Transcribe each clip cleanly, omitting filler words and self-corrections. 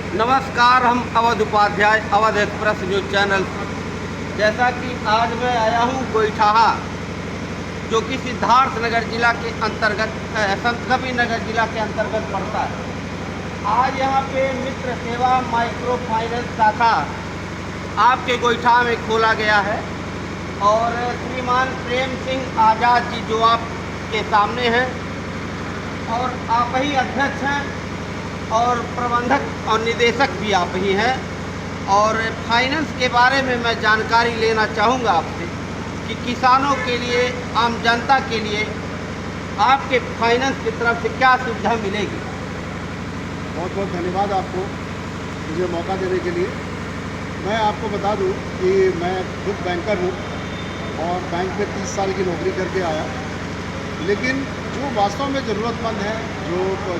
नमस्कार, हम Awadh Upadhyay, Awadh express news channel. जैसा कि आज मैं आया हूँ गोइठाहा, जो कि सिद्धार्थ नगर जिला के अंतर्गत संत कबीर नगर जिला के अंतर्गत पड़ता है। आज यहाँ पे मित्र सेवा माइक्रो फाइनेंस शाखा आपके गोइठाहा में खोला गया है और श्रीमान प्रेम सिंह आज़ाद जी जो आपके सामने हैं और आप ही अध्यक्ष हैं और प्रबंधक और निदेशक भी आप ही हैं। और फाइनेंस के बारे में मैं जानकारी लेना चाहूँगा आपसे कि किसानों के लिए, आम जनता के लिए आपके फाइनेंस की तरफ से क्या सुविधा मिलेगी। बहुत बहुत धन्यवाद आपको मुझे मौका देने के लिए। मैं आपको बता दूं कि मैं खुद बैंकर हूं और बैंक में 30 साल की नौकरी करके आया, लेकिन जो वास्तव में ज़रूरतमंद है,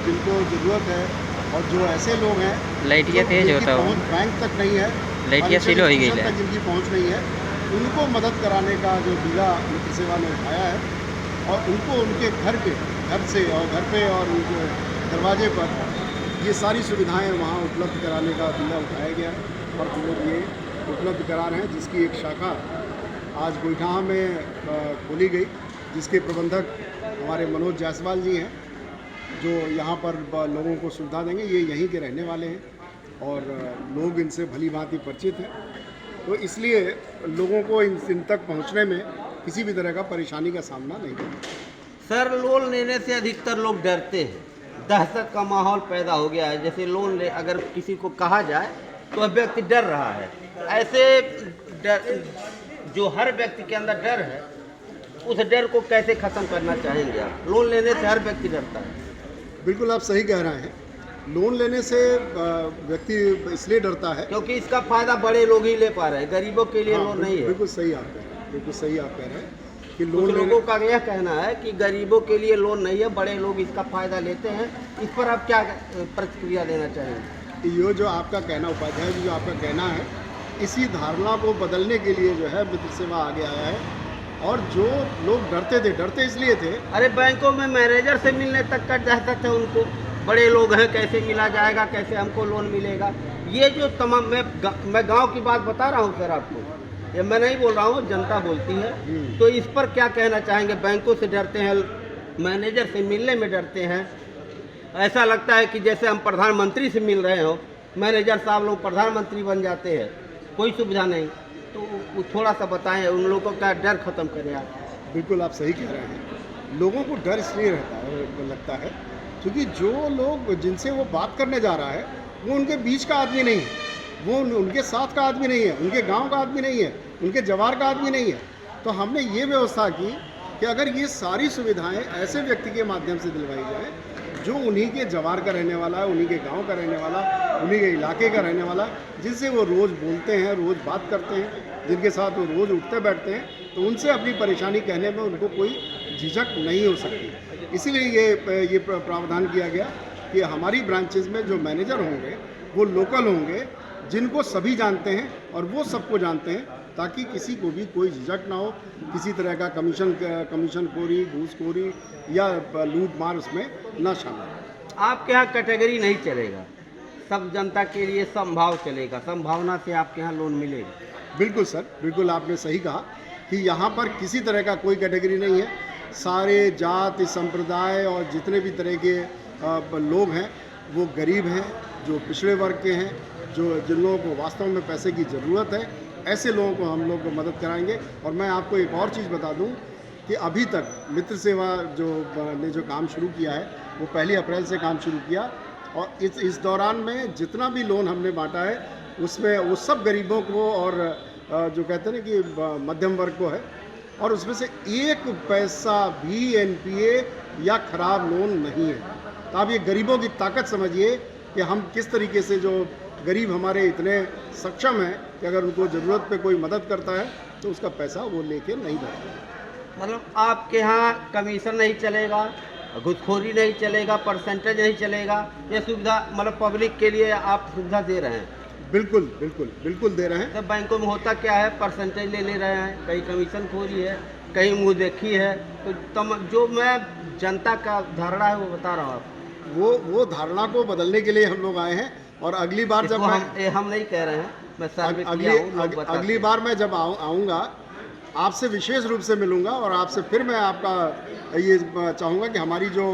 जिनको ज़रूरत है और जो ऐसे लोग हैं लाइटिया तेज होता है, बैंक तक नहीं है, लाइटिया सील हो गई है, जिनकी पहुंच नहीं है, उनको मदद कराने का जो बीड़ा मित्र सेवा ने उठाया है और उनको उनके घर पे और उनके दरवाजे पर ये सारी सुविधाएं वहाँ उपलब्ध कराने का बीड़ा उठाया गया और हम लोग ये उपलब्ध करा रहे हैं, जिसकी एक शाखा आज गोइठाहा में खोली गई, जिसके प्रबंधक हमारे मनोज जायसवाल जी हैं, जो यहाँ पर लोगों को सुविधा देंगे। ये यहीं के रहने वाले हैं और लोग इनसे भली भांति परिचित हैं, तो इसलिए लोगों को इन तक पहुँचने में किसी भी तरह का परेशानी का सामना नहीं करना। सर, लोन लेने से अधिकतर लोग डरते हैं, दहशत का माहौल पैदा हो गया है। जैसे लोन ले अगर किसी को कहा जाए तो वह व्यक्ति डर रहा है। ऐसे डर, जो हर व्यक्ति के अंदर डर है, उस डर को कैसे ख़त्म करना चाहेंगे आप? लोन लेने से हर व्यक्ति डरता है। बिल्कुल आप सही कह रहे हैं। लोन लेने से व्यक्ति इसलिए डरता है क्योंकि इसका फायदा बड़े लोग ही ले पा रहे हैं, गरीबों के लिए लोन नहीं है। बिल्कुल सही आप कह रहे हैं, बिल्कुल सही आप कह रहे हैं कि कुछ लोगों का यह कहना है कि गरीबों के लिए लोन नहीं है, बड़े लोग इसका फायदा लेते हैं। इस पर आप क्या प्रतिक्रिया देना चाहेंगे? ये जो आपका कहना, उपाध्याय जी, जो आपका कहना है, इसी धारणा को बदलने के लिए जो है मित्र सेवा आगे आया है। और जो लोग डरते इसलिए थे, अरे बैंकों में मैनेजर से मिलने तक का दहशत है उनको, बड़े लोग हैं, कैसे मिला जाएगा, कैसे हमको लोन मिलेगा। ये जो तमाम, मैं गांव की बात बता रहा हूँ सर आपको, ये मैं नहीं बोल रहा हूँ, जनता बोलती है। तो इस पर क्या कहना चाहेंगे? बैंकों से डरते हैं, मैनेजर से मिलने में डरते हैं। ऐसा लगता है कि जैसे हम प्रधानमंत्री से मिल रहे हो, मैनेजर साहब लोग प्रधानमंत्री बन जाते हैं, कोई सुविधा नहीं। तो थोड़ा सा बताएं, उन लोगों का डर खत्म करें आप। बिल्कुल आप सही कह रहे हैं। लोगों को डर इसलिए लगता है क्योंकि जो लोग जिनसे वो बात करने जा रहा है वो उनके बीच का आदमी नहीं है, वो उनके साथ का आदमी नहीं है, उनके गांव का आदमी नहीं है, उनके जवार का आदमी नहीं है। तो हमने ये व्यवस्था की कि अगर ये सारी सुविधाएं ऐसे व्यक्ति के माध्यम से दिलवाई जाए जो उन्हीं के जवार का रहने वाला है, उन्हीं के गांव का रहने वाला, उन्हीं के इलाके का रहने वाला, जिनसे वो रोज़ बोलते हैं, रोज़ बात करते हैं, जिनके साथ वो रोज़ उठते बैठते हैं, तो उनसे अपनी परेशानी कहने में उनको कोई झिझक नहीं हो सकती। इसीलिए ये प्रावधान किया गया कि हमारी ब्रांचेज़ में जो मैनेजर होंगे वो लोकल होंगे, जिनको सभी जानते हैं और वो सबको जानते हैं, ताकि किसी को भी कोई झिझक ना हो, किसी तरह का कमीशनखोरी, घूसखोरी या लूट मार उसमें ना शामिल। आपके यहाँ कैटेगरी नहीं चलेगा, सब जनता के लिए समभाव चलेगा, संभावना से आपके यहाँ लोन मिलेगा। बिल्कुल सर, बिल्कुल आपने सही कहा कि यहाँ पर किसी तरह का कोई कैटेगरी नहीं है। सारे जाति, संप्रदाय और जितने भी तरह के लोग हैं, वो गरीब हैं, जो पिछड़े वर्ग के हैं, जिन लोगों को वास्तव में पैसे की ज़रूरत है, ऐसे लोगों को हम लोग मदद कराएंगे। और मैं आपको एक और चीज़ बता दूं कि अभी तक मित्र सेवा ने जो काम शुरू किया है वो 1 अप्रैल से काम शुरू किया, और इस दौरान में जितना भी लोन हमने बांटा है उसमें वो सब गरीबों को और जो कहते हैं ना कि मध्यम वर्ग को है, और उसमें से 1 पैसा भी एनपीए या ख़राब लोन नहीं है। तो आप ये गरीबों की ताकत समझिए कि हम किस तरीके से, जो गरीब हमारे इतने सक्षम हैं कि अगर उनको ज़रूरत पे कोई मदद करता है तो उसका पैसा वो लेके नहीं जाता। मतलब आपके यहाँ कमीशन नहीं चलेगा, घूसखोरी नहीं चलेगा, परसेंटेज नहीं चलेगा, ये सुविधा मतलब पब्लिक के लिए आप सुविधा दे रहे हैं? बिल्कुल बिल्कुल बिल्कुल दे रहे हैं। तो बैंकों में होता क्या है, परसेंटेज ले रहे हैं, कहीं कमीशन खोरी है, कहीं मुँह देखी है। तो जो मैं जनता का धारणा है वो बता रहा हूँ आपको। वो धारणा को बदलने के लिए हम लोग आए हैं और अगली बार जब हम नहीं कह रहे हैं, मैं सर्वे किया हूं, लोग बताते अगली हैं। बार मैं जब आऊँगा आपसे विशेष रूप से मिलूँगा और आपसे फिर मैं आपका ये चाहूँगा कि हमारी जो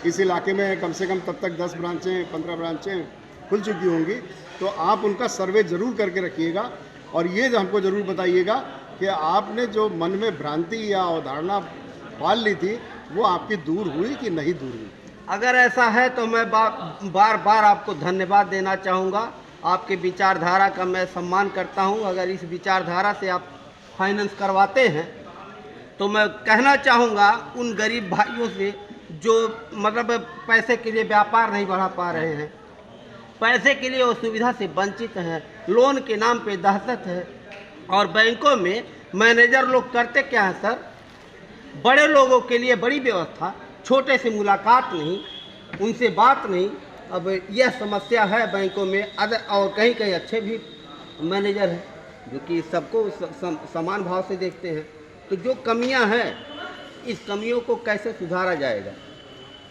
इस इलाके में कम से कम तब तक 10 ब्रांचें 15 ब्रांचें खुल चुकी होंगी, तो आप उनका सर्वे ज़रूर करके रखिएगा और ये हमको ज़रूर बताइएगा कि आपने जो मन में भ्रांति या अवधारणा पाल ली थी वो आपकी दूर हुई कि नहीं दूर हुई। अगर ऐसा है तो मैं बार बार आपको धन्यवाद देना चाहूँगा। आपके विचारधारा का मैं सम्मान करता हूँ। अगर इस विचारधारा से आप फाइनेंस करवाते हैं तो मैं कहना चाहूँगा उन गरीब भाइयों से जो मतलब पैसे के लिए व्यापार नहीं बढ़ा पा रहे हैं, पैसे के लिए वो सुविधा से वंचित हैं, लोन के नाम पे दहशत है। और बैंकों में मैनेजर लोग करते क्या है सर, बड़े लोगों के लिए बड़ी व्यवस्था, छोटे से मुलाकात नहीं, उनसे बात नहीं। अब यह समस्या है बैंकों में। और कहीं कहीं अच्छे भी मैनेजर हैं जो कि सबको समान भाव से देखते हैं। तो जो कमियां हैं, इस कमियों को कैसे सुधारा जाएगा?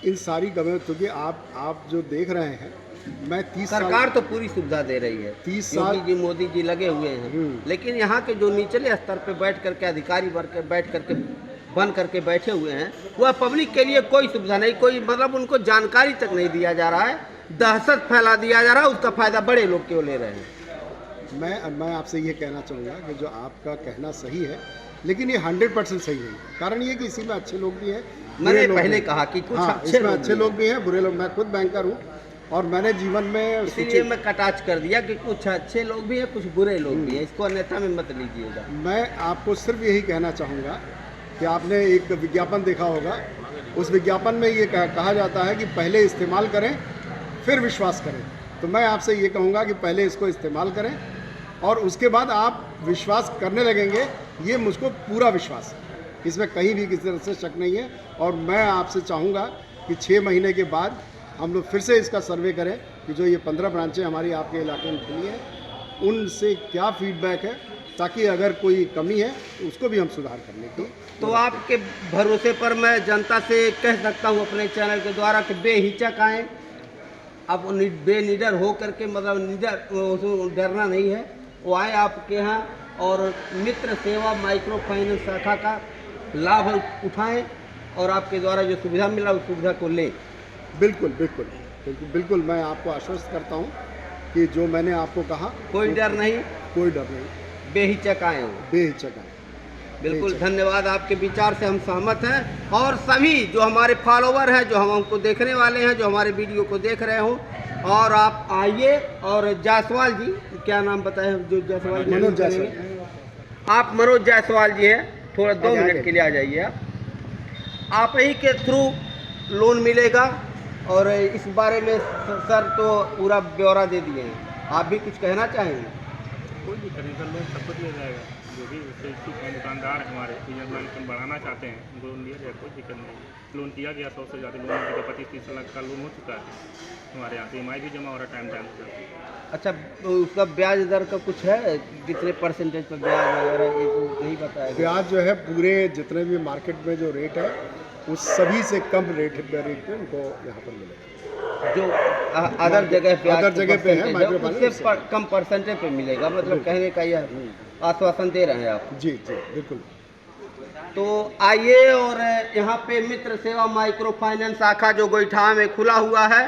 इन सारी कमियों, क्योंकि आप जो देख रहे हैं, मैं 30 साल सरकार तो पूरी सुविधा दे रही है, 30 साल योगी जी मोदी जी लगे हुए हैं, लेकिन यहाँ के जो निचले स्तर पे बैठ करके अधिकारी बैठ करके बन करके बैठे हुए हैं, वह पब्लिक के लिए कोई सुविधा नहीं, कोई मतलब उनको जानकारी तक नहीं दिया जा रहा है, दहशत फैला दिया जा रहा है। उसका फायदा बड़े लोग क्यों ले रहे हैं? मैं आपसे ये कहना चाहूँगा कि जो आपका कहना सही है, लेकिन ये 100% सही नहीं है। कारण ये कि इसी में अच्छे लोग भी हैं, मैंने पहले कहा कि कुछ अच्छे लोग भी हैं, बुरे लोग। मैं खुद बैंकर हूँ और मैंने जीवन में इसीलिए मैं कटाच कर दिया कि कुछ अच्छे लोग भी हैं, कुछ बुरे लोग भी हैं। इसको अन्यथा में मत लीजिएगा। मैं आपको सिर्फ यही कहना चाहूँगा कि आपने एक विज्ञापन देखा होगा, उस विज्ञापन में ये कहा जाता है कि पहले इस्तेमाल करें फिर विश्वास करें। तो मैं आपसे ये कहूँगा कि पहले इसको इस्तेमाल करें और उसके बाद आप विश्वास करने लगेंगे। ये मुझको पूरा विश्वास है, इसमें कहीं भी किसी तरह से शक नहीं है। और मैं आपसे चाहूँगा कि 6 महीने के बाद हम लोग फिर से इसका सर्वे करें कि जो ये 15 ब्रांचें हमारी आपके इलाके में खुली हैं, उनसे क्या फीडबैक है, ताकि अगर कोई कमी है तो उसको भी हम सुधार करने की। तो आपके भरोसे पर मैं जनता से कह सकता हूँ अपने चैनल के द्वारा कि बेहिचक आएँ, अब बेनिडर हो करके, मतलब डरना नहीं है, वो आए आपके यहाँ और मित्र सेवा माइक्रो फाइनेंस शाखा का लाभ उठाएं और आपके द्वारा जो सुविधा मिला उस सुविधा को लें। बिल्कुल मैं आपको आश्वस्त करता हूँ कि जो मैंने आपको कहा, कोई डर नहीं, बेहिचक आए। बिल्कुल धन्यवाद। आपके विचार से हम सहमत हैं और सभी जो हमारे फॉलोवर हैं, जो हमको देखने वाले हैं, जो हमारे वीडियो को देख रहे हो, और आप आइए। और जायसवाल जी, क्या नाम बताए जो जायसवाल जी? मनोज जायसवाल। आप मनोज जायसवाल जी हैं, थोड़ा 2 मिनट के लिए आ जाइए। आप ही के थ्रू लोन मिलेगा और इस बारे में सर तो पूरा ब्यौरा दे दिए हैं। आप भी कुछ कहना चाहेंगे? कोई भी खरीदा लोन सब कुछ दिया जाएगा। जो भी दुकानदार हमारे लोन बढ़ाना चाहते हैं उनको लोन दिया जाए, कोई दिक्कत नहीं। लोन किया गया 100 से ज़्यादा लोन, 25-30 लाख का लोन हो चुका है हमारे यहाँ से। EMI भी जमा हो रहा टाइम से। अच्छा, तो उसका ब्याज दर का कुछ है, कितने परसेंटेज पर ब्याज वगैरह, ये तो नहीं बताया? ब्याज जो है पूरे जितने भी मार्केट में जो रेट है उस सभी से कम रेट पे उनको यहाँ पर मिलेगा। जो अदर जगह पे है उससे कम परसेंटेज पे मिलेगा, मतलब कहने का यह आश्वासन दे रहे हैं आप? जी बिल्कुल। तो आइए, और यहाँ पे मित्र सेवा माइक्रो फाइनेंस शाखा जो गोईठा में खुला हुआ है।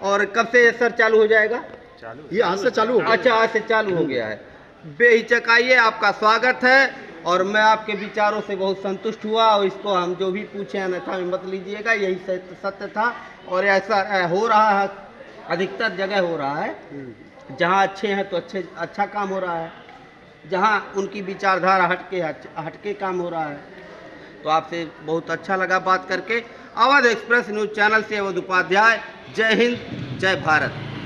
और कब से सर चालू हो जाएगा? ये आज से चालू हो गया। अच्छा, आज से चालू हो गया है। बेहिचक आइए, आपका स्वागत है। और मैं आपके विचारों से बहुत संतुष्ट हुआ और इसको हम जो भी पूछे अन्यथा में मत लीजिएगा, यही सत्य था। और ऐसा हो रहा है, अधिकतर जगह हो रहा है। जहाँ अच्छे हैं तो अच्छा काम हो रहा है, जहाँ उनकी विचारधारा हटके काम हो रहा है। तो आपसे बहुत अच्छा लगा बात करके। अवध एक्सप्रेस न्यूज़ चैनल से अवध उपाध्याय। जय हिंद, जय भारत।